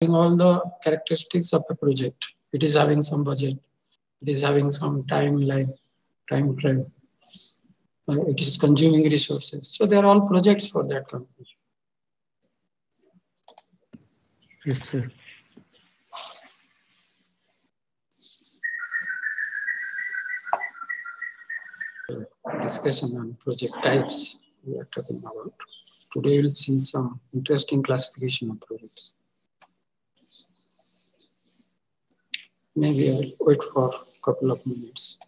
all the characteristics of a project. It is having some budget. It is having some timeline, time frame. It is consuming resources. So they are all projects for that company. Yes, sir. Discussion on project types we are talking about. Today we'll see some interesting classification of projects. Maybe I'll wait for a couple of minutes.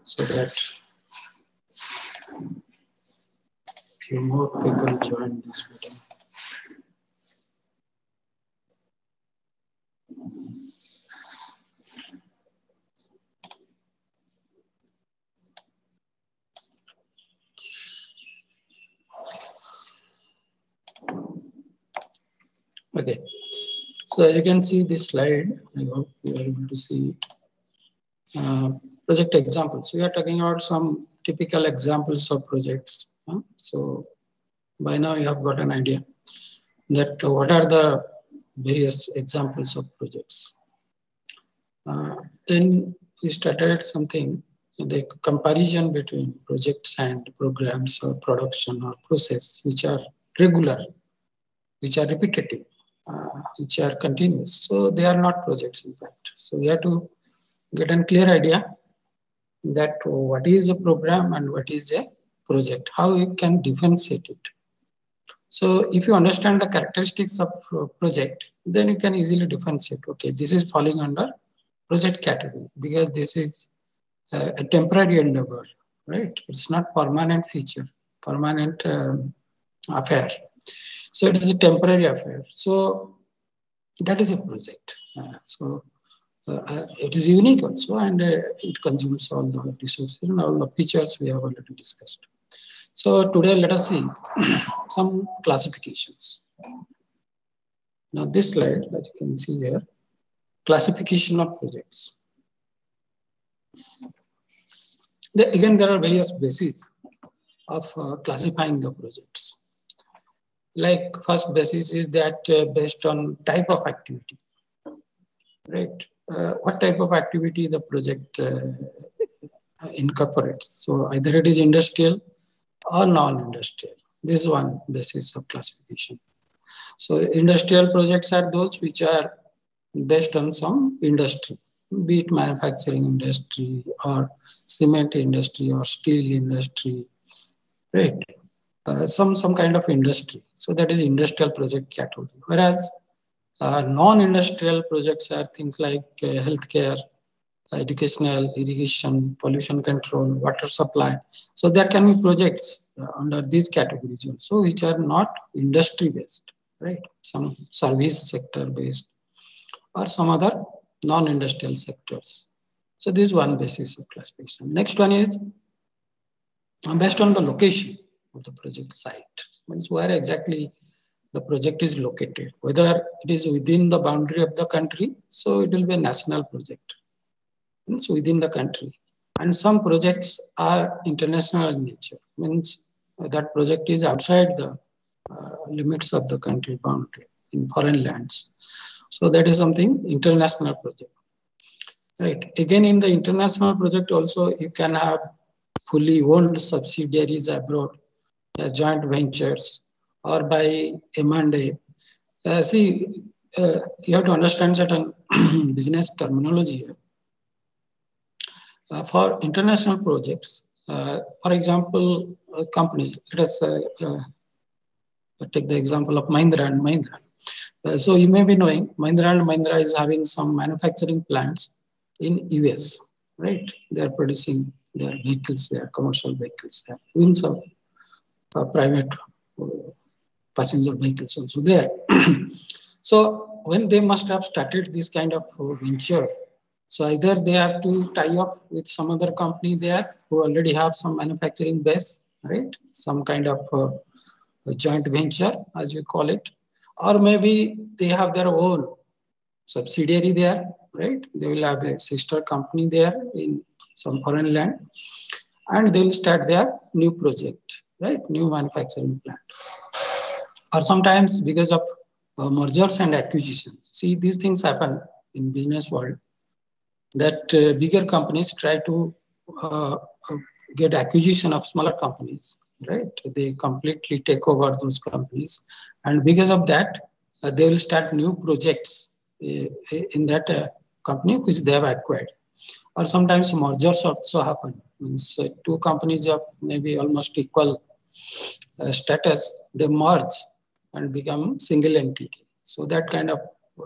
So that few more people join this meeting. Okay, so you can see this slide. I hope you are able to see project examples. We are talking about some typical examples of projects. So by now you have got an idea that what are the various examples of projects. Then we started something, the comparison between projects and programs or production or process which are regular, which are repetitive, which are continuous. So they are not projects in fact. So we have to get a clear idea that what is a program and what is a project, how you can differentiate it. So if you understand the characteristics of project, then you can easily differentiate. Okay, this is falling under project category because this is a temporary endeavor, right? It's not permanent feature, permanent affair. So it is a temporary affair. So that is a project. It is unique also, and it consumes all the resources and all the features we have already discussed. So today let us see some classifications. Now this slide, as you can see here, classification of projects. Again, there are various bases of classifying the projects. Like first basis is that based on type of activity, right? What type of activity the project incorporates. So either it is industrial or non-industrial. This is one basis of classification. So industrial projects are those which are based on some industry, be it manufacturing industry or cement industry or steel industry, right? Some kind of industry. So that is industrial project category. Whereas non-industrial projects are things like healthcare, educational, irrigation, pollution control, water supply. So there can be projects under these categories also, which are not industry based, right? Some service sector based or some other non-industrial sectors. So this is one basis of classification. Next one is based on the location of the project site, means where exactly the project is located, whether it is within the boundary of the country, so it will be a national project. Means within the country, and some projects are international in nature, means that project is outside the limits of the country boundary in foreign lands. So that is something international project, right? Again, in the international project also you can have fully owned subsidiaries abroad, joint ventures, or by M&A. You have to understand certain business terminology here. For international projects, for example, companies, let us take the example of Mahindra and Mahindra. So you may be knowing Mahindra and Mahindra is having some manufacturing plants in US, right? They are producing their vehicles, their commercial vehicles, their doing some private passenger vehicles also there. So when they must have started this kind of venture, so either they have to tie up with some other company there who already have some manufacturing base, right? Some kind of a joint venture, as we call it, or maybe they have their own subsidiary there, right? They will have a sister company there in some foreign land, and they will start their new project. right? New manufacturing plant. Or sometimes because of mergers and acquisitions. See, these things happen in business world, that bigger companies try to uh, uh, get acquisition of smaller companies, right? They completely take over those companies, and because of that, they will start new projects in that company which they have acquired. Or sometimes mergers also happen. Means two companies of maybe almost equal status, they merge and become single entity. So that kind of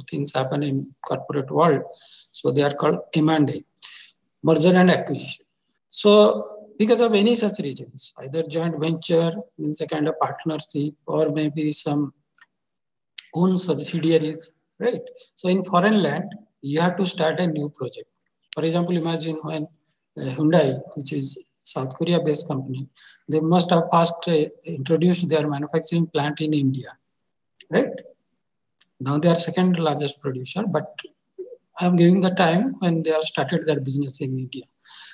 things happen in corporate world. So they are called M&A, merger and acquisition. So because of any such reasons, either joint venture means a kind of partnership, or maybe some own subsidiaries, right? So in foreign land, you have to start a new project. For example, imagine when Hyundai, which is South Korea-based company, they must have first introduced their manufacturing plant in India, right? Now they are second largest producer, but I am giving the time when they have started their business in India.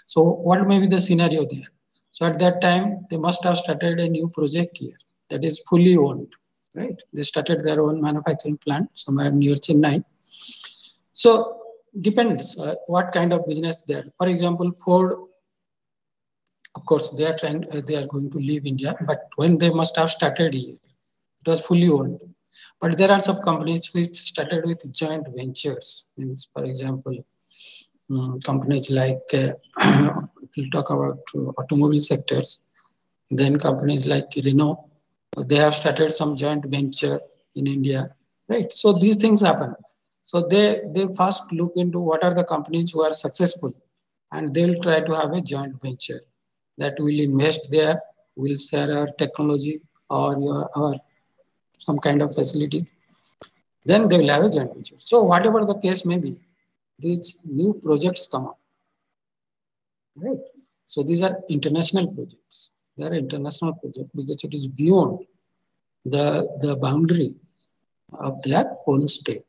So what may be the scenario there? So at that time, they must have started a new project here that is fully owned, right? They started their own manufacturing plant somewhere near Chennai. So depends what kind of business there. For example, Ford, of course, they are trying, they are going to leave India, but when they must have started here, it was fully owned. But there are some companies which started with joint ventures. Means, for example, companies like we'll talk about automobile sectors. Then companies like Renault, they have started some joint venture in India, right? So these things happen. So they first look into what are the companies who are successful, and they'll try to have a joint venture that will invest there, will share our technology or our some kind of facilities. Then they will have a joint venture. So whatever the case may be, these new projects come up, right? So these are international projects. They are international projects because it is beyond the boundary of their own state,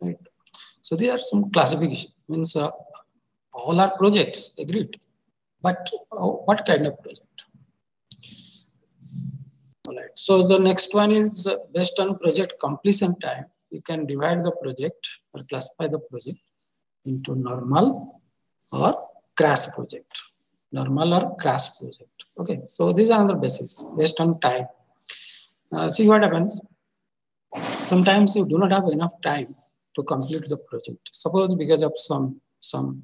right? So there are some classification. Means all are projects, agreed. But what kind of project? All right. So the next one is based on project completion time. You can divide the project or classify the project into normal or crash project. Normal or crash project. Okay. So these are another basis based on time. See what happens. Sometimes you do not have enough time to complete the project. Suppose because of some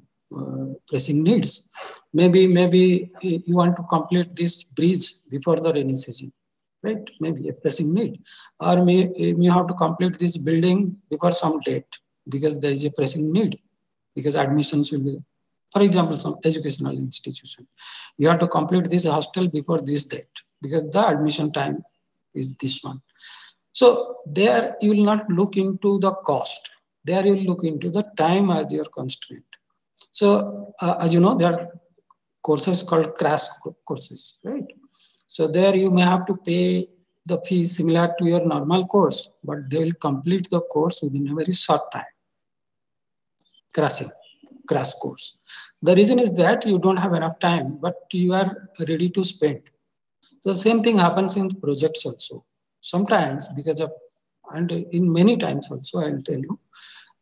pressing needs, maybe you want to complete this bridge before the rainy season, right? Maybe a pressing need, or you have to complete this building before some date because there is a pressing need, because admissions will be, for example, some educational institution, you have to complete this hostel before this date because the admission time is this one. So there you will not look into the cost. There you will look into the time as your constraint. So as you know, there are courses called crash courses, right? So there you may have to pay the fees similar to your normal course, but they will complete the course within a very short time. Crash course. The reason is that you don't have enough time, but you are ready to spend. So the same thing happens in projects also. Sometimes because of, and in many times also, I'll tell you,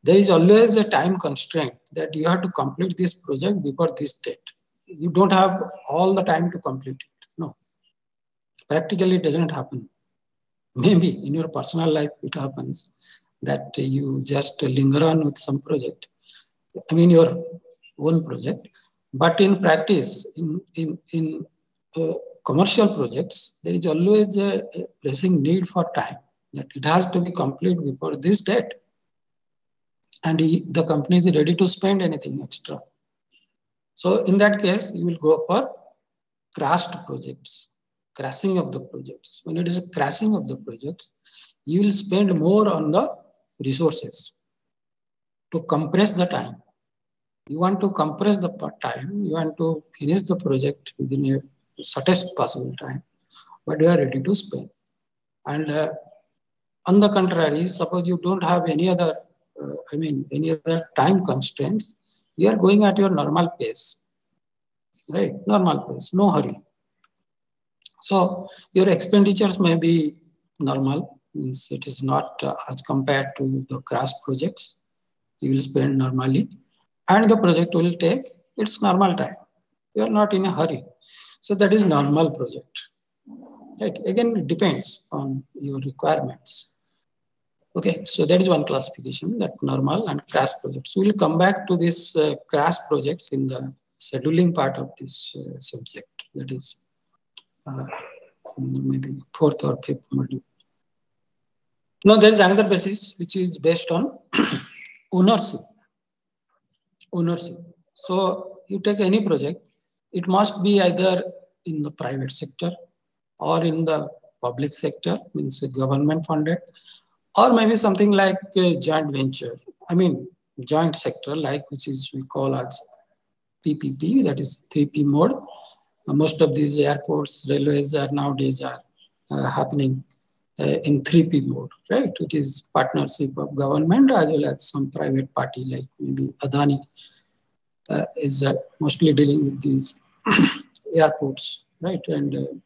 there is always a time constraint that you have to complete this project before this date. You don't have all the time to complete it. No, practically it doesn't happen. Maybe in your personal life it happens that you just linger on with some project. I mean your own project, but in practice, in commercial projects, there is always a pressing need for time that it has to be complete before this date, and the company is ready to spend anything extra. So in that case, you will go for crashed projects, crashing of the projects. When it is a crashing of the projects, you will spend more on the resources to compress the time. You want to compress the time, you want to finish the project within a shortest possible time, but you are ready to spend. And on the contrary, suppose you don't have any other, any other time constraints, you are going at your normal pace, right? Normal pace, no hurry. So your expenditures may be normal, means it is not as compared to the crash projects. You will spend normally, and the project will take its normal time. You are not in a hurry. So that is normal project. Right? Again, it depends on your requirements. Okay, so that is one classification, that normal and crash projects. We will come back to this crash projects in the scheduling part of this subject. That is maybe fourth or fifth module. Now there is another basis which is based on ownership. Ownership. So you take any project, it must be either in the private sector or in the public sector, means government funded, or maybe something like a joint venture. I mean, joint sector, like which is we call as PPP, that is 3P mode. Most of these airports, railways are nowadays are happening in 3P mode, right? It is partnership of government as well as some private party, like maybe Adani is mostly dealing with these airports, right? And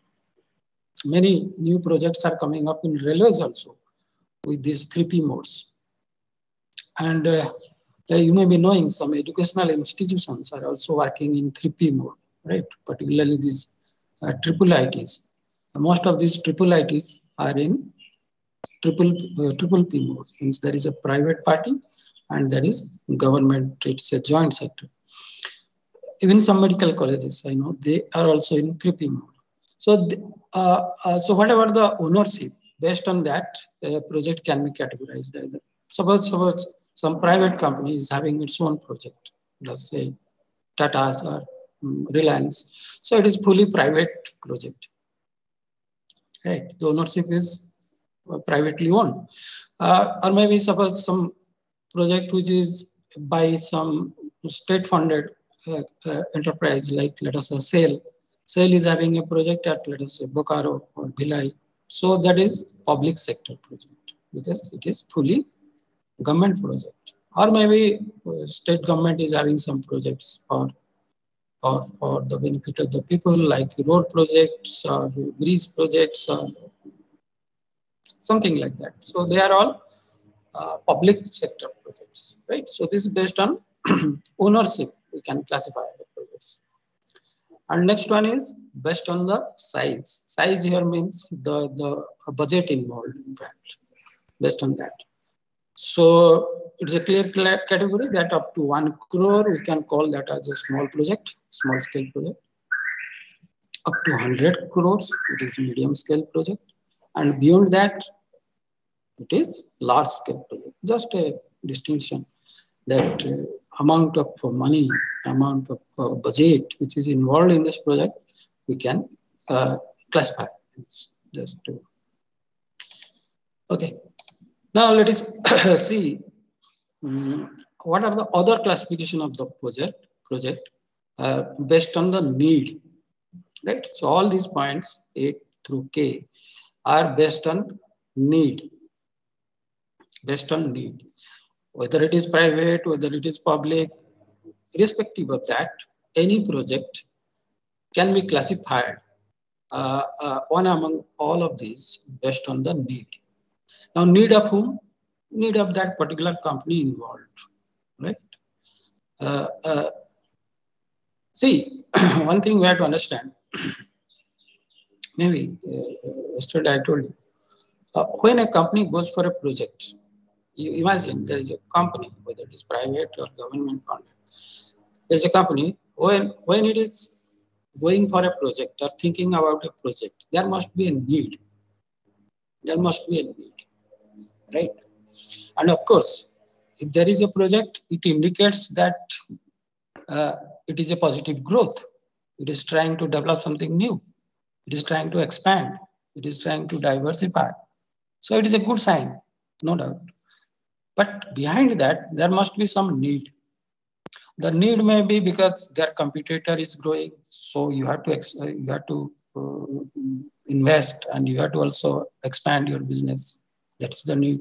many new projects are coming up in railways also with these 3P modes. And you may be knowing some educational institutions are also working in 3P mode, right? Particularly these triple ITs. Most of these triple ITs are in triple P mode, means there is a private party and there is government, it's a joint sector. Even some medical colleges, I know, they are also in 3P mode. So, so whatever the ownership, based on that, project can be categorized either. Suppose some private company is having its own project, let's say Tata's or Reliance. So it is fully private project, right? The ownership is privately owned. Or maybe suppose some project which is by some state funded enterprise, like let us say SAIL. SAIL is having a project at, let us say, Bokaro or Bhilai. So that is public sector project because it is fully government project. Or maybe state government is having some projects for the benefit of the people, like road projects or bridge projects or something like that. So they are all public sector projects, right? So this is based on ownership. We can classify the projects. And next one is based on the size. Size here means the budget involved, in fact, based on that. So it's a clear category that up to 1 crore, we can call that as a small project, small scale project. Up to 100 crores, it is medium scale project. And beyond that, it is large scale project. Just a distinction that amount of money, amount of budget which is involved in this project, we can classify. It's just okay. Now let us see what are the other classification of the project based on the need, right? So all these points A through K are based on need, whether it is private, whether it is public, irrespective of that, any project can be classified one among all of these based on the need. Now, need of whom? Need of that particular company involved, right? See, one thing we have to understand, maybe yesterday I told you, when a company goes for a project, you imagine there is a company, whether it is private or government funded, there is a company, when it is going for a project or thinking about a project, there must be a need. There must be a need, right? And of course, if there is a project, it indicates that it is a positive growth. It is trying to develop something new. It is trying to expand. It is trying to diversify. So it is a good sign, no doubt. But behind that, there must be some need. The need may be because their competitor is growing, so you have to invest, and you have to also expand your business. That's the need.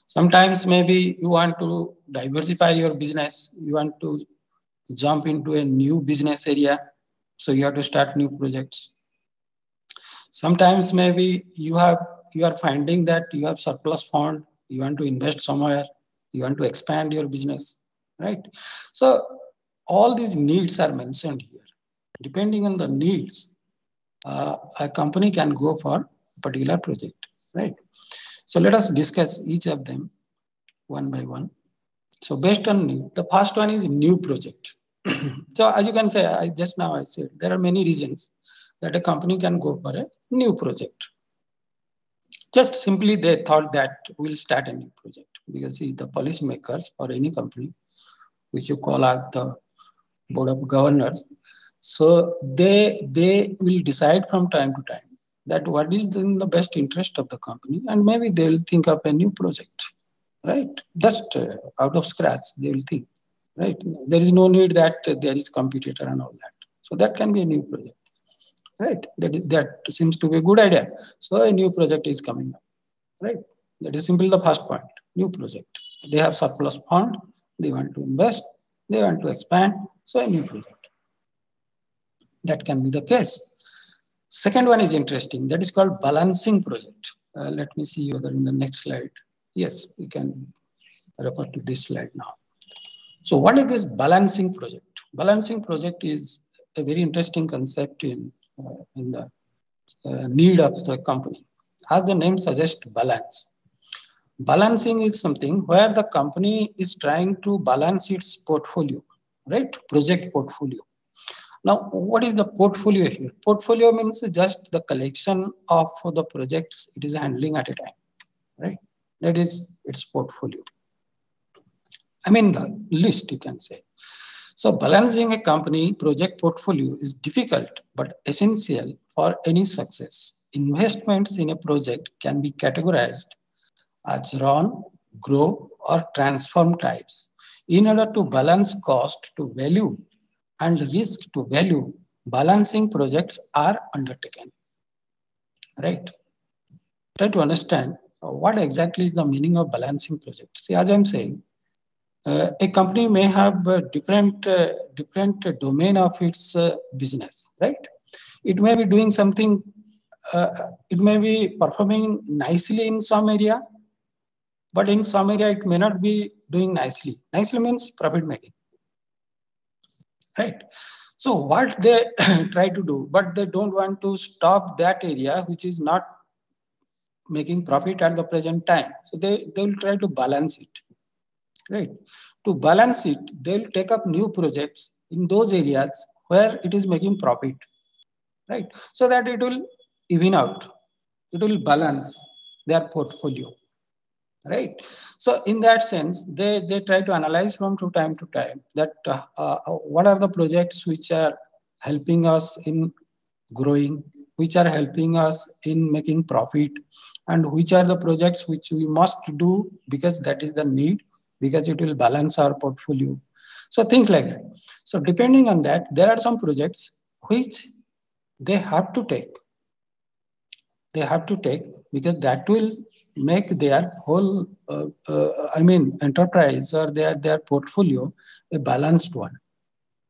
Sometimes maybe you want to diversify your business. You want to jump into a new business area, so you have to start new projects. Sometimes maybe you are finding that you have surplus fund, you want to invest somewhere, you want to expand your business, right? So all these needs are mentioned here. Depending on the needs, a company can go for a particular project, right? So let us discuss each of them one by one. So based on need, the first one is new project. So as you can say, I said there are many reasons that a company can go for a new project. Just simply they thought that we'll start a new project because see, the policymakers or any company, which you call as the board of governors, so they will decide from time to time that what is in the best interest of the company, and maybe they will think of a new project, right? Just out of scratch they will think, right? There is no need that there is competitor and all that. So that can be a new project, right? That seems to be a good idea. So a new project is coming up, right? That is simply the first point. New project. They have surplus fund. They want to invest. They want to expand. So a new project. That can be the case. Second one is interesting. That is called balancing project. Let me see whether in the next slide. Yes, you can refer to this slide now. So what is this balancing project? Balancing project is a very interesting concept in the need of the company. As the name suggests, balance. Balancing is something where the company is trying to balance its portfolio, right? Project portfolio. Now, what is the portfolio here? Portfolio means just the collection of the projects it is handling at a time, right? That is its portfolio. I mean, the list, you can say. So balancing a company project portfolio is difficult but essential for any success. Investments in a project can be categorized as run, grow, or transform types. In order to balance cost to value and risk to value, balancing projects are undertaken. Right? Try to understand what exactly is the meaning of balancing project. See, as I'm saying, a company may have different domain of its business, right? It may be doing something, it may be performing nicely in some area, but in some area it may not be doing nicely. Nicely means profit making, right? So what they try to do, but they don't want to stop that area which is not making profit at the present time. So they will try to balance it, right? To balance it, they will take up new projects in those areas where it is making profit, right? So that it will even out, it will balance their portfolio, right? So in that sense, they try to analyze from time to time that what are the projects which are helping us in growing, which are helping us in making profit, and which are the projects which we must do because that is the need, because it will balance our portfolio. So things like that. So depending on that, there are some projects which they have to take. They have to take because that will make their whole, enterprise or their portfolio a balanced one,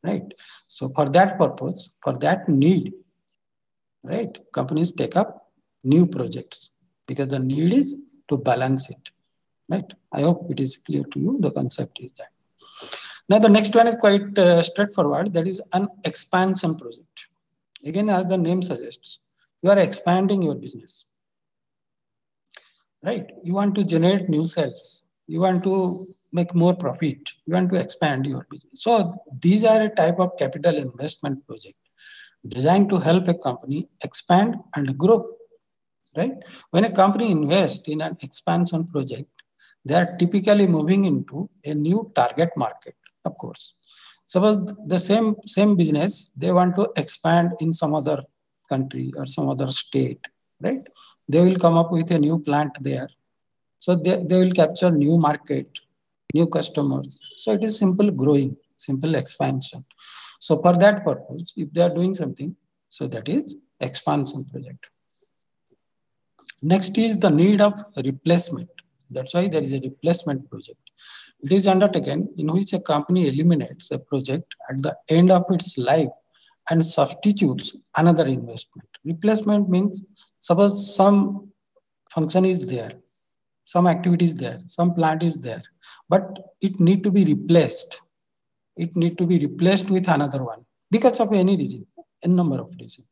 right? So for that purpose, for that need, right, companies take up new projects because the need is to balance it, right? I hope it is clear to you. The concept is that. Now the next one is quite straightforward. That is an expansion project. Again, as the name suggests, you are expanding your business, right? You want to generate new sales. You want to make more profit. You want to expand your business. So these are a type of capital investment project designed to help a company expand and grow, right? When a company invests in an expansion project, they are typically moving into a new target market, of course. Suppose the same business, they want to expand in some other country or some other state, right? They will come up with a new plant there. So they will capture new market, new customers. So it is simple growing, simple expansion. So for that purpose, if they are doing something, so that is expansion project. Next is the need of replacement. That's why there is a replacement project. It is undertaken in which a company eliminates a project at the end of its life and substitutes another investment. Replacement means suppose some function is there, some activity is there, some plant is there, but it need to be replaced. It need to be replaced with another one because of any reason, a number of reasons.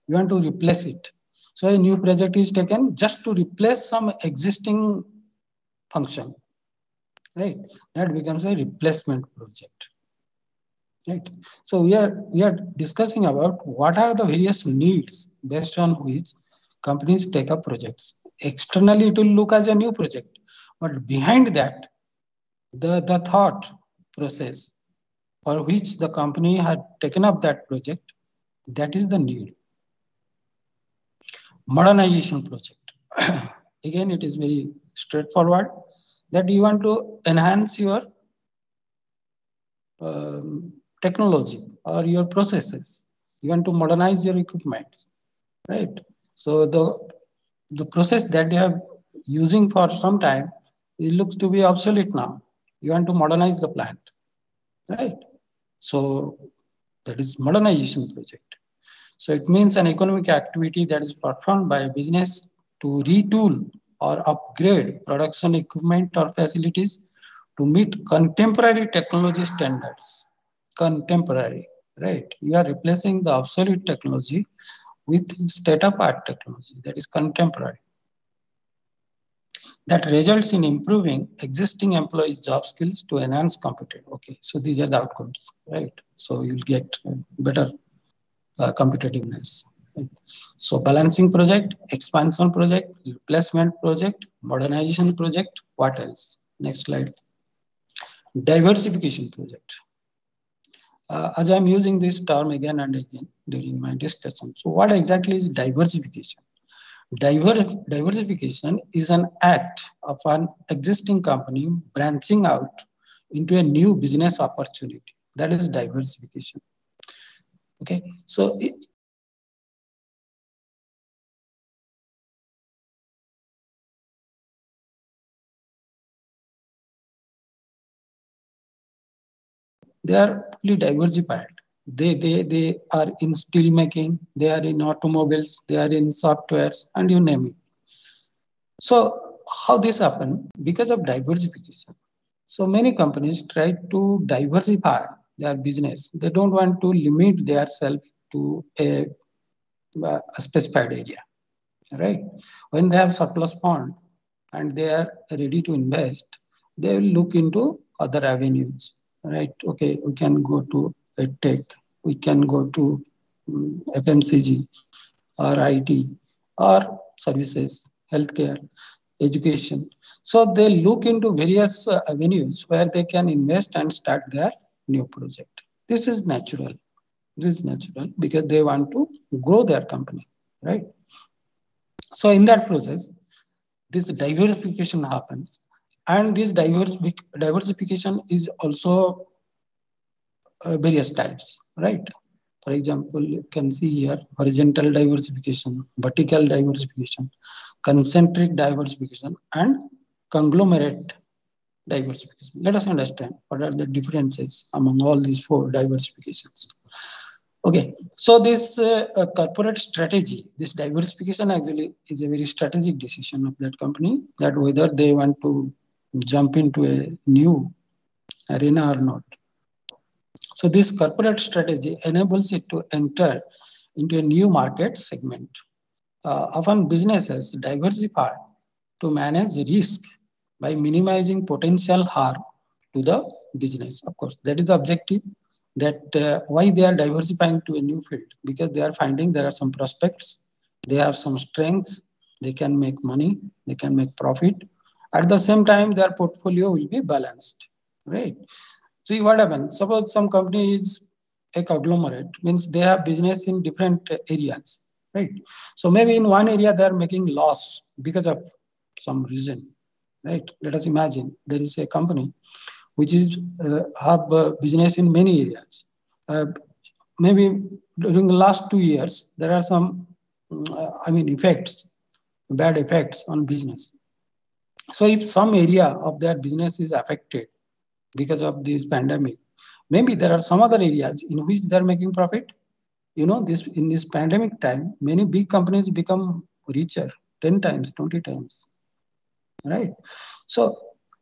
You want to replace it. So a new project is taken just to replace some existing function, right? That becomes a replacement project, right? So we are discussing about what are the various needs based on which companies take up projects. Externally, it will look as a new project, but behind that, the thought process for which the company had taken up that project, that is the need. Modernization project. Again, it is very straightforward that you want to enhance your technology or your processes. You want to modernize your equipment, right? So the process that you have using for some time, it looks to be obsolete now. You want to modernize the plant, right? So that is modernization project. So it means an economic activity that is performed by a business to retool or upgrade production equipment or facilities to meet contemporary technology standards. Contemporary, right? You are replacing the obsolete technology with state-of-art technology that is contemporary. That results in improving existing employees' job skills to enhance competitiveness. Okay, so these are the outcomes, right? So you'll get better competitiveness. Right? So balancing project, expansion project, replacement project, modernization project. What else? Next slide. Diversification project. As I'm using this term again and again during my discussion. So what exactly is diversification? Diversification is an act of an existing company branching out into a new business opportunity. That is diversification. Okay, so they are fully diversified. They are in steel making, they are in automobiles, they are in softwares, and you name it. So how this happened? Because of diversification. So many companies try to diversify their business. They don't want to limit themselves to a specified area, right? When they have surplus fund and they are ready to invest, they will look into other avenues, right? Okay, we can go to tech, we can go to FMCG or IT or services, healthcare, education. So they look into various avenues where they can invest and start their new project. This is natural. This is natural because they want to grow their company, right? So in that process, this diversification happens, and this diversification is also various types, right? For example, you can see here horizontal diversification, vertical diversification, concentric diversification, and conglomerate diversification. Let us understand what are the differences among all these four diversifications. Okay, so this corporate strategy, this diversification actually is a very strategic decision of that company, that whether they want to jump into a new arena or not. So this corporate strategy enables it to enter into a new market segment. Often businesses diversify to manage risk by minimizing potential harm to the business. Of course, that is the objective, that why they are diversifying to a new field, because they are finding there are some prospects, they have some strengths, they can make money, they can make profit. At the same time, their portfolio will be balanced, right? See what happens. Suppose some company is a conglomerate, means they have business in different areas, right? So maybe in one area they are making loss because of some reason, right? Let us imagine there is a company which is have business in many areas. Maybe during the last 2 years, there are some, effects, bad effects on business. So if some area of their business is affected because of this pandemic, maybe there are some other areas in which they're making profit, You know, this in this pandemic time, many big companies become richer 10 times, 20 times, right? So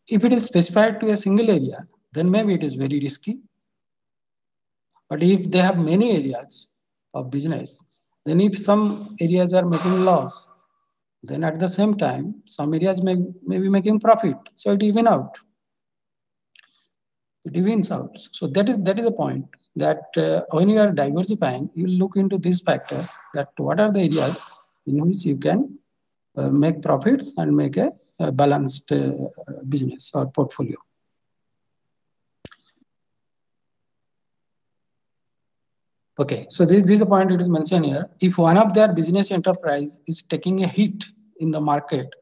if it is specified to a single area, then maybe it is very risky. But if they have many areas of business, then if some areas are making loss, then at the same time, some areas may be making profit. So it even out. It evens out. So that is a point that when you are diversifying, you look into these factors, that what are the areas in which you can make profits and make a balanced business or portfolio. Okay, so this is a point it is mentioned here. If one of their business enterprise is taking a hit in the market,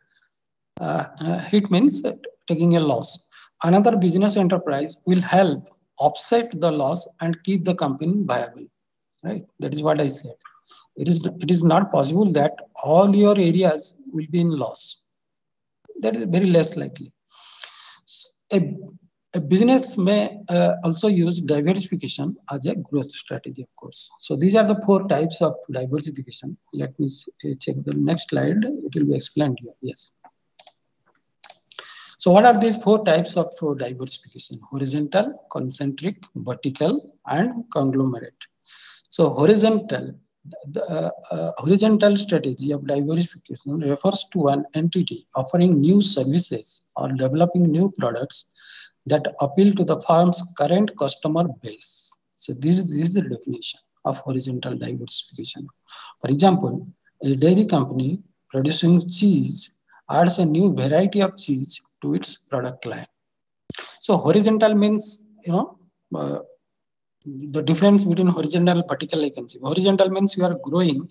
hit means taking a loss. Another business enterprise will help offset the loss and keep the company viable, right? That is what I said. It is not possible that all your areas will be in loss. That is very less likely. A business may also use diversification as a growth strategy, of course. So these are the 4 types of diversification. Let me check the next slide. It will be explained here. Yes. So what are these 4 types of diversification? Horizontal, concentric, vertical, and conglomerate. So horizontal, the horizontal strategy of diversification refers to an entity offering new services or developing new products that appeal to the firm's current customer base. So this is the definition of horizontal diversification. For example, a dairy company producing cheese adds a new variety of cheese to its product line. So horizontal means, the difference between horizontal and vertical, I can see. Horizontal means you are growing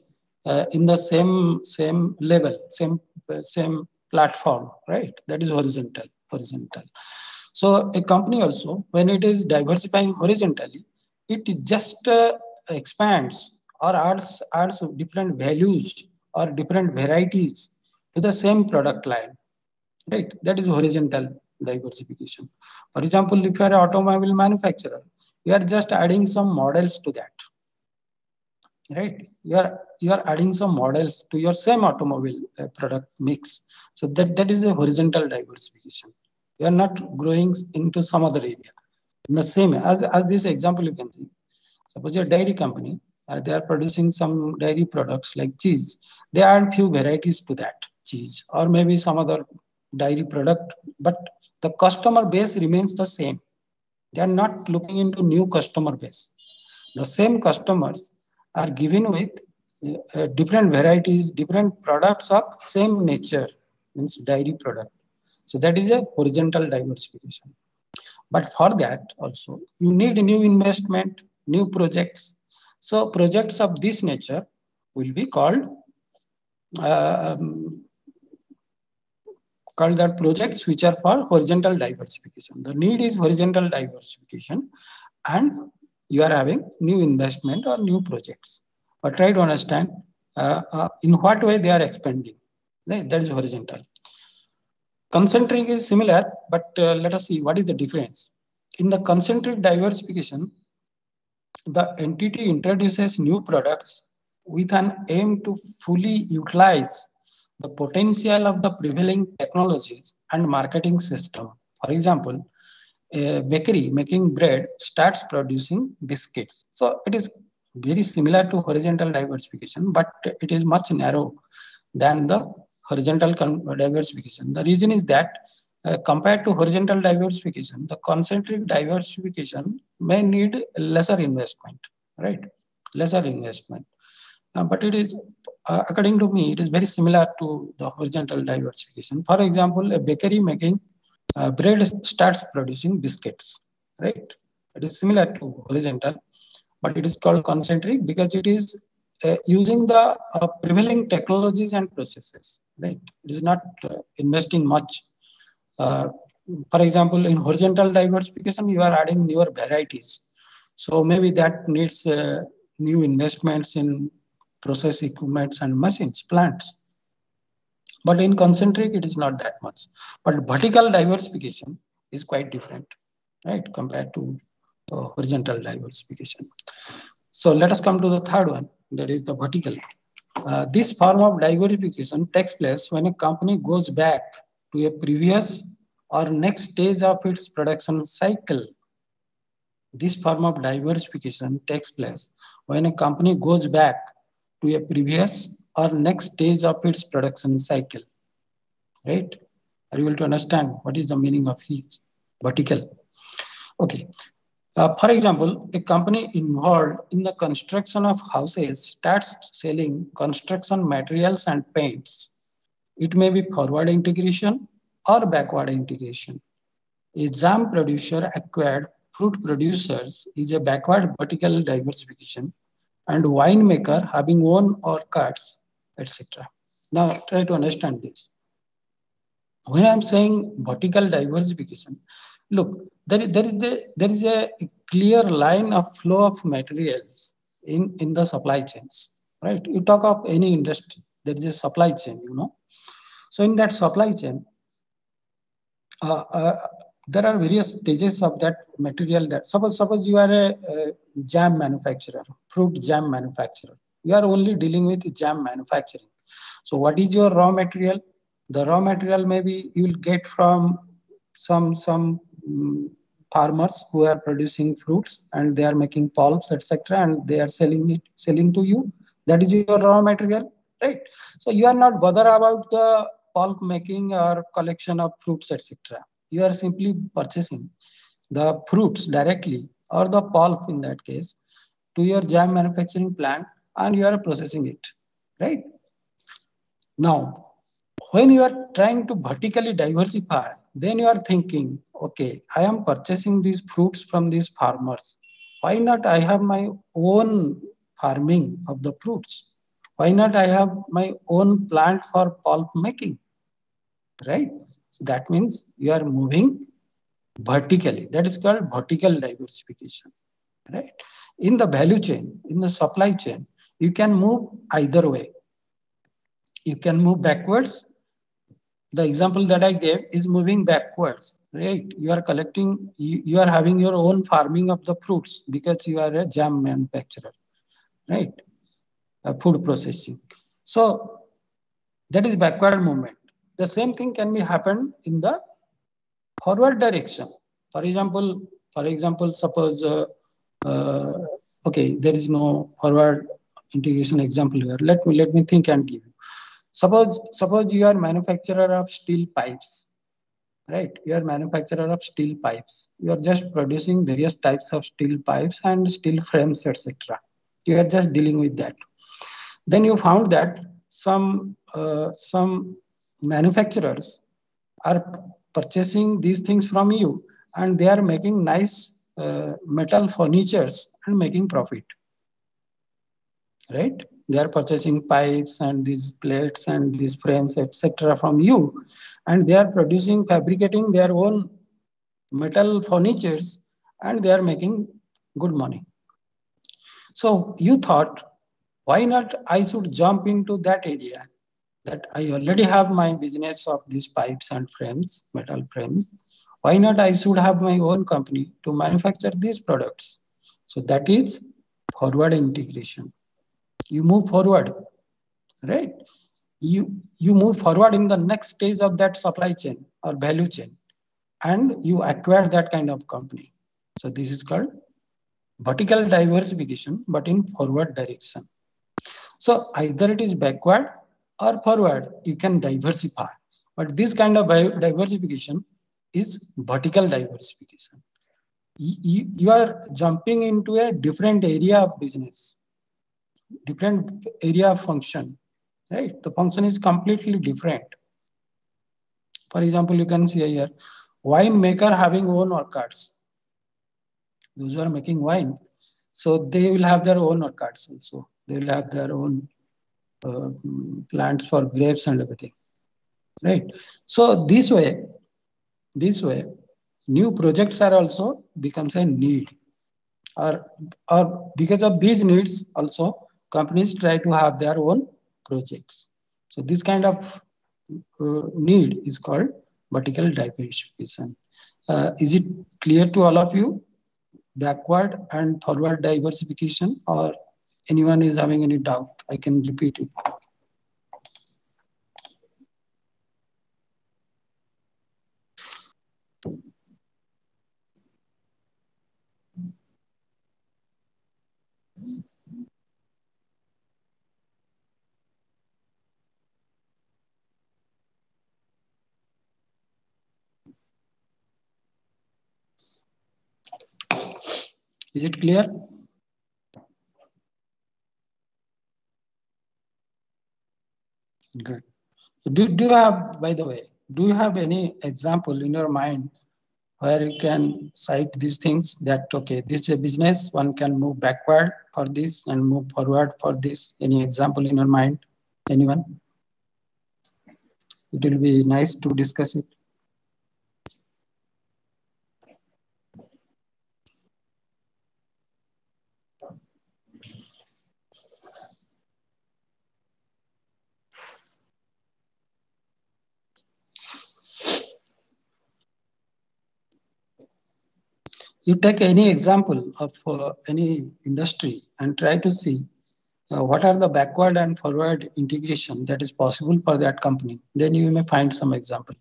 in the same level, same platform, right? That is horizontal. So a company also, when it is diversifying horizontally, it just expands or adds different values or different varieties to the same product line, right? That is horizontal diversification. For example, if you are an automobile manufacturer, you are just adding some models to that, right? You are adding some models to your same automobile product mix. So that is a horizontal diversification. You are not growing into some other area. In the same as this example, you can see. Suppose a dairy company, they are producing some dairy products like cheese. They add few varieties to that cheese, or maybe some other dairy product, but the customer base remains the same. They are not looking into new customer base. The same customers are given with different varieties, different products of same nature, means dairy product. So that is a horizontal diversification. But for that also, you need new investment, new projects. So projects of this nature will be called that projects which are for horizontal diversification. The need is horizontal diversification, and you are having new investment or new projects. But try to understand in what way they are expanding. That is horizontal. Concentric is similar, but let us see what is the difference. In the concentric diversification, the entity introduces new products with an aim to fully utilize the potential of the prevailing technologies and marketing system. For example, a bakery making bread starts producing biscuits. So it is very similar to horizontal diversification, but it is much narrow than the horizontal diversification. The reason is that compared to horizontal diversification, the concentric diversification may need lesser investment, right? Lesser investment. But it is, according to me, it is very similar to the horizontal diversification. For example, a bakery making bread starts producing biscuits, right? It is similar to horizontal, but it is called concentric because it is using the prevailing technologies and processes, right? It is not investing much. For example, in horizontal diversification, you are adding newer varieties. So maybe that needs new investments in process equipments and machines, plants. But in concentric, it is not that much. But vertical diversification is quite different, right, compared to horizontal diversification. So let us come to the third one, that is the vertical. This form of diversification takes place when a company goes back to a previous or next stage of its production cycle. This form of diversification takes place when a company goes back to a previous or next stage of its production cycle. Right? Are you able to understand what is the meaning of each vertical? Okay. For example, a company involved in the construction of houses starts selling construction materials and paints. It may be forward integration or backward integration. A jam producer acquired fruit producers is a backward vertical diversification, and winemaker having own orchards, etc. Now try to understand this. When I'm saying vertical diversification, look, there is a clear line of flow of materials in the supply chains, right? You talk of any industry, there is a supply chain, you know. So in that supply chain, uh, uh, there are various stages of that material. That suppose you are a jam manufacturer, fruit jam manufacturer. You are only dealing with jam manufacturing. So what is your raw material? The raw material maybe you will get from some farmers who are producing fruits and they are making pulps, etc., and they are selling to you. That is your raw material, right? So you are not bothered about the pulp making or collection of fruits, etc. You are simply purchasing the fruits directly, or the pulp in that case, to your jam manufacturing plant, and you are processing it, right? Now, when you are trying to vertically diversify, then you are thinking, okay, I am purchasing these fruits from these farmers. Why not I have my own farming of the fruits? Why not I have my own plant for pulp making, right? So that means you are moving vertically. That is called vertical diversification, right? In the value chain, in the supply chain, you can move either way. You can move backwards. The example that I gave is moving backwards, right? You are collecting, you are having your own farming of the fruits because you are a jam manufacturer, right? Food processing. So that is backward movement. The same thing can be happen in the forward direction. For example, suppose uh, okay, there is no forward integration example here. Let me think and give you. Suppose you are manufacturer of steel pipes, right? You are manufacturer of steel pipes. You are just producing various types of steel pipes and steel frames, etc. You are just dealing with that. Then you found that some manufacturers are purchasing these things from you, and they are making nice metal furnitures and making profit, right? They are purchasing pipes and these plates and these frames, etc., from you, and they are producing, fabricating their own metal furnitures, and they are making good money. So you thought, why not I should jump into that area, that I already have my business of these pipes and frames, metal frames. Why not I should have my own company to manufacture these products? So that is forward integration. You move forward, right? You move forward in the next stage of that supply chain or value chain, and you acquire that kind of company. So this is called vertical diversification, but in forward direction. So either it is backward or forward, you can diversify. But this kind of diversification is vertical diversification. You are jumping into a different area of business, different area of function, right? The function is completely different. For example, you can see here, wine maker having own orchards. Those who are making wine, so they will have their own orchards also. They will have their own plants for grapes and everything, right? So this way, new projects are also becomes a need, or because of these needs also, companies try to have their own projects. So this kind of need is called vertical diversification. Is it clear to all of you? backward and forward diversification, or anyone is having any doubt? I can repeat it. Is it clear? Good. Do you have, by the way, do you have any example in your mind where you can cite these things that, okay, this is a business, one can move backward for this and move forward for this? Any example in your mind? Anyone? It will be nice to discuss it. You take any example of any industry and try to see what are the backward and forward integration that is possible for that company. Then you may find some example.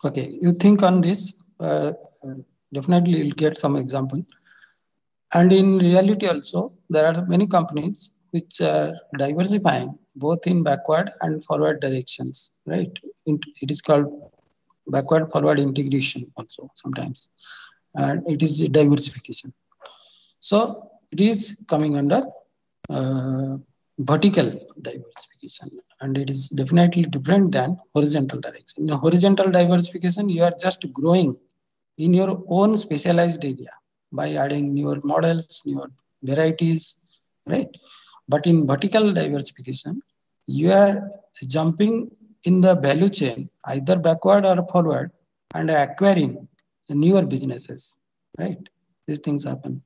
Okay, you think on this, definitely you'll get some example. And in reality also, there are many companies which are diversifying both in backward and forward directions, right? It is called backward forward integration also sometimes, and it is diversification. So it is coming under vertical diversification, and it is definitely different than horizontal direction. In horizontal diversification, you are just growing in your own specialized area by adding newer models, newer varieties, right? But in vertical diversification, you are jumping in the value chain, either backward or forward, and acquiring newer businesses, right? These things happen.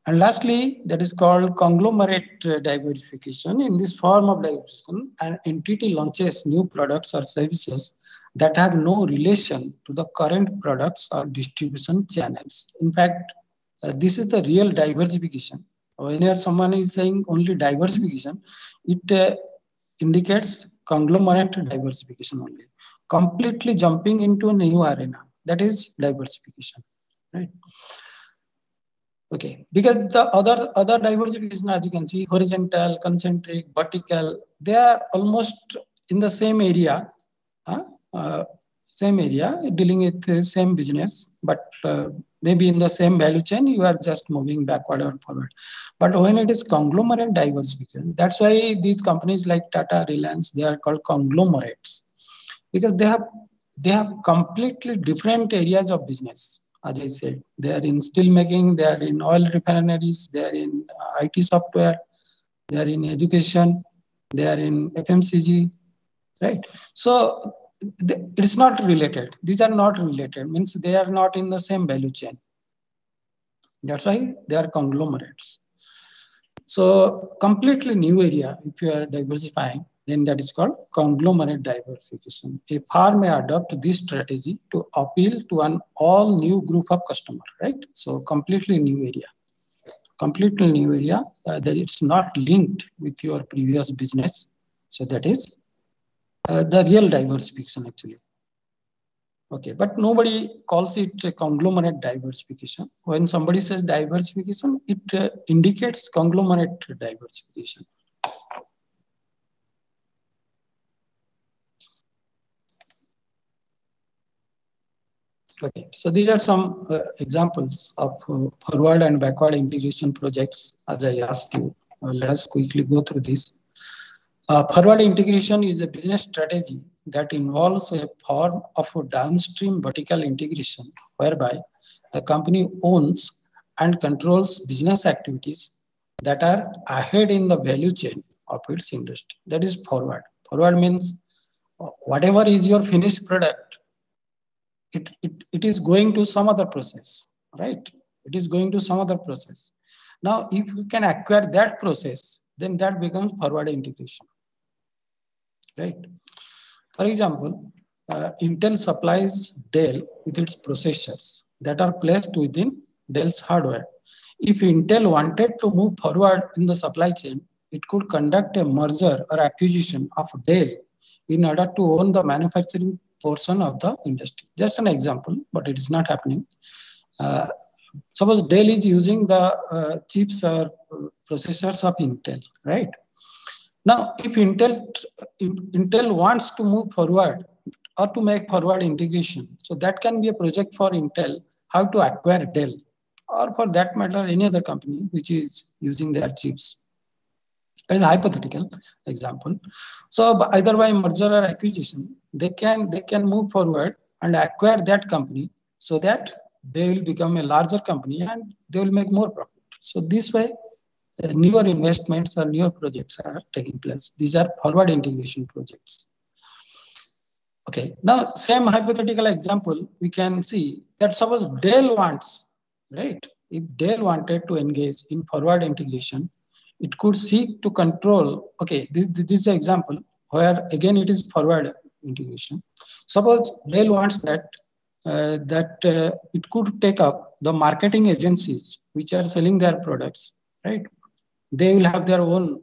And lastly, that is called conglomerate diversification. In this form of diversification, an entity launches new products or services that have no relation to the current products or distribution channels. In fact, this is the real diversification. Whenever someone is saying only diversification, it indicates conglomerate diversification only. Completely jumping into a new arena, that is diversification, right? Okay, because the other diversification, as you can see, horizontal, concentric, vertical, they are almost in the same area, dealing with the same business, but maybe in the same value chain, you are just moving backward or forward. But when it is conglomerate diversification, that's why these companies like Tata, Reliance, they are called conglomerates, because they have completely different areas of business. As I said, they are in steel making, they are in oil refineries, they are in IT software, they are in education, they are in FMCG, right? So it's not related. These are not related, means they are not in the same value chain. That's why they are conglomerates. So completely new area, if you are diversifying, then that is called conglomerate diversification. A firm may adopt this strategy to appeal to an all new group of customers, right? So completely new area. Completely new area that it's not linked with your previous business. So that is the real diversification actually. Okay, but nobody calls it a conglomerate diversification. When somebody says diversification, it indicates conglomerate diversification. Okay, so these are some examples of forward and backward integration projects, as I asked you. Let us quickly go through this. Forward integration is a business strategy that involves a form of a downstream vertical integration, whereby the company owns and controls business activities that are ahead in the value chain of its industry. That is forward. Forward means whatever is your finished product, it is going to some other process, right? It is going to some other process. Now, if you can acquire that process, then that becomes forward integration, right? For example, Intel supplies Dell with its processors that are placed within Dell's hardware. If Intel wanted to move forward in the supply chain, it could conduct a merger or acquisition of Dell in order to own the manufacturing portion of the industry. Just an example, but it is not happening. Suppose Dell is using the chips or processors of Intel, right? Now, if Intel wants to move forward or to make forward integration, so that can be a project for Intel, how to acquire Dell, or for that matter, any other company which is using their chips. That is a hypothetical example. So either by merger or acquisition, they can move forward and acquire that company so that they will become a larger company and they will make more profit. So this way, newer investments or newer projects are taking place. These are forward integration projects. Okay, now same hypothetical example, we can see that suppose Dell wants, right? If Dell wanted to engage in forward integration, it could seek to control, okay, this is an example where again it is forward integration. Suppose Dell wants that it could take up the marketing agencies which are selling their products, right? They will have their own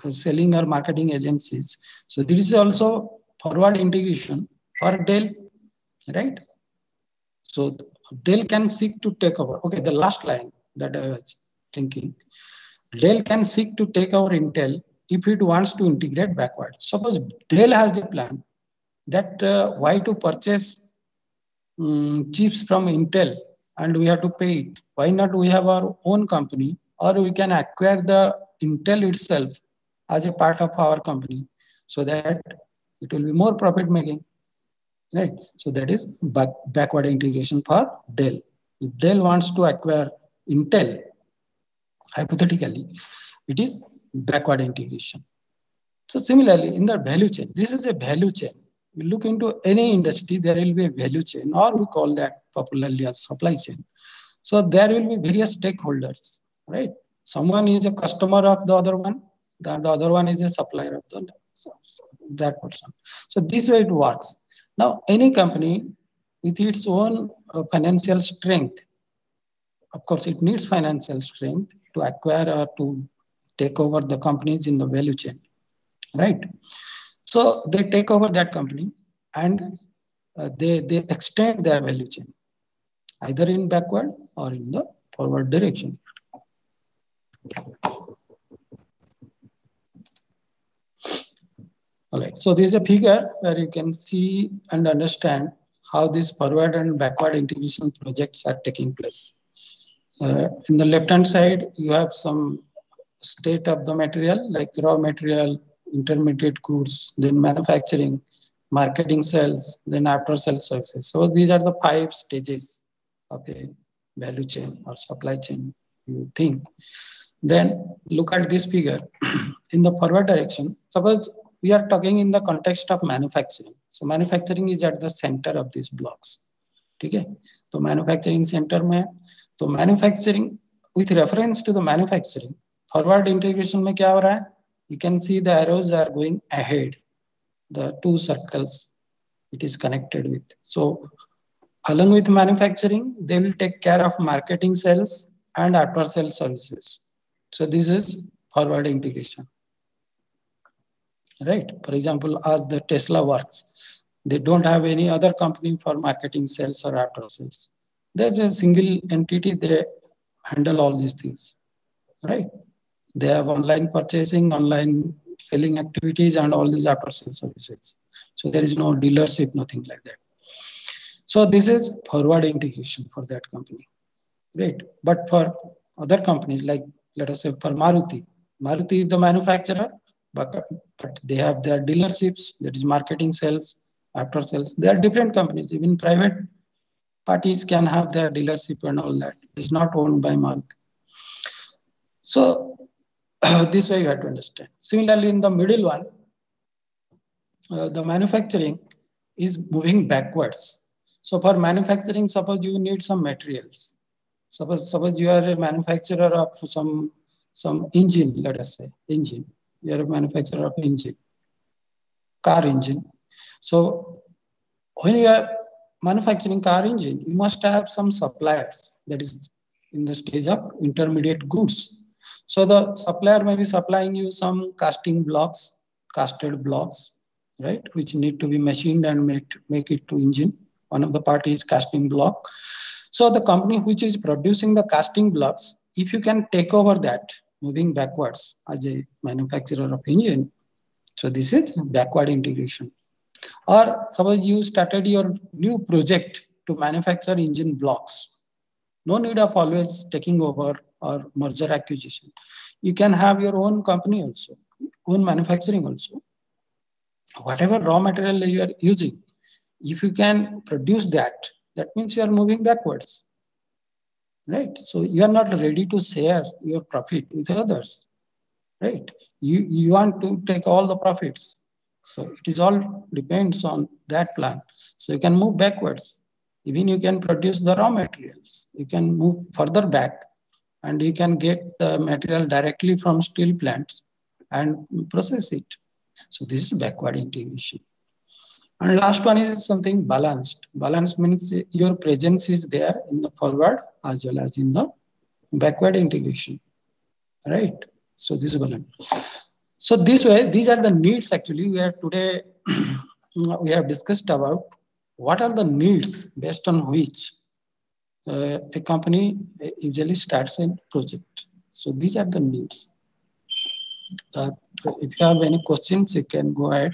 selling or marketing agencies. So this is also forward integration for Dell, right? So Dell can seek to take over. Okay, the last line that I was thinking, Dell can seek to take over Intel if it wants to integrate backward. Suppose Dell has the plan that why to purchase chips from Intel and we have to pay it. Why not we have our own company, or we can acquire the Intel itself as a part of our company so that it will be more profit making, right? So that is backward integration for Dell. If Dell wants to acquire Intel, hypothetically, it is backward integration. So similarly, in the value chain, this is a value chain. You look into any industry, there will be a value chain, or we call that popularly as supply chain. So there will be various stakeholders, right? Someone is a customer of the other one, the other one is a supplier of that person. So this way it works. Now, any company with its own financial strength, of course, it needs financial strength to acquire or to take over the companies in the value chain, right? So they take over that company and they extend their value chain, either in backward or in the forward direction. All right, so this is a figure where you can see and understand how these forward and backward integration projects are taking place. In the left-hand side, you have some state of the material like raw material, intermediate goods, then manufacturing, marketing, sales, then after sales services. So these are the 5 stages of a value chain or supply chain, you think. Then look at this figure. In the forward direction, suppose we are talking in the context of manufacturing. So manufacturing is at the center of these blocks. Okay? So manufacturing center mein, तो manufacturing, with reference to the manufacturing, forward integration में क्या हो रहा है? You can see the arrows are going ahead, the 2 circles it is connected with. So along with manufacturing, they will take care of marketing, sales and after sales services. So this is forward integration, right? For example, as the Tesla works, they don't have any other company for marketing, sales or after sales. There's a single entity, they handle all these things, right? They have online purchasing, online selling activities and all these after sales services. So there is no dealership, nothing like that. So this is forward integration for that company, right? But for other companies, like let us say for Maruti, Maruti is the manufacturer, but they have their dealerships, that is marketing, sales, after sales. They are different companies, even private parties can have their dealership and all that. It's not owned by Maruti. So this way you have to understand. Similarly, in the middle one, the manufacturing is moving backwards. So for manufacturing, suppose you need some materials. Suppose you are a manufacturer of some engine, let us say engine. You are a manufacturer of engine, car engine. So when you are manufacturing car engine, you must have some suppliers, that is in the stage of intermediate goods. So the supplier may be supplying you some casting blocks, casted blocks, right, which need to be machined and make it to engine. One of the part is casting block. So the company which is producing the casting blocks, if you can take over that moving backwards as a manufacturer of engine, so this is backward integration. Or suppose you started your new project to manufacture engine blocks. No need of always taking over or merger acquisition. You can have your own company also, own manufacturing also. Whatever raw material you are using, if you can produce that, that means you are moving backwards. Right? So you are not ready to share your profit with others. Right? You want to take all the profits. So it is all depends on that plan. So you can move backwards. Even you can produce the raw materials. You can move further back and you can get the material directly from steel plants and process it. So this is backward integration. And last one is something balanced. Balanced means your presence is there in the forward as well as in the backward integration. Right? So this is balanced. So this way, these are the needs actually. We are today, we have discussed about what are the needs based on which a company usually starts a project. So these are the needs. If you have any questions, you can go ahead.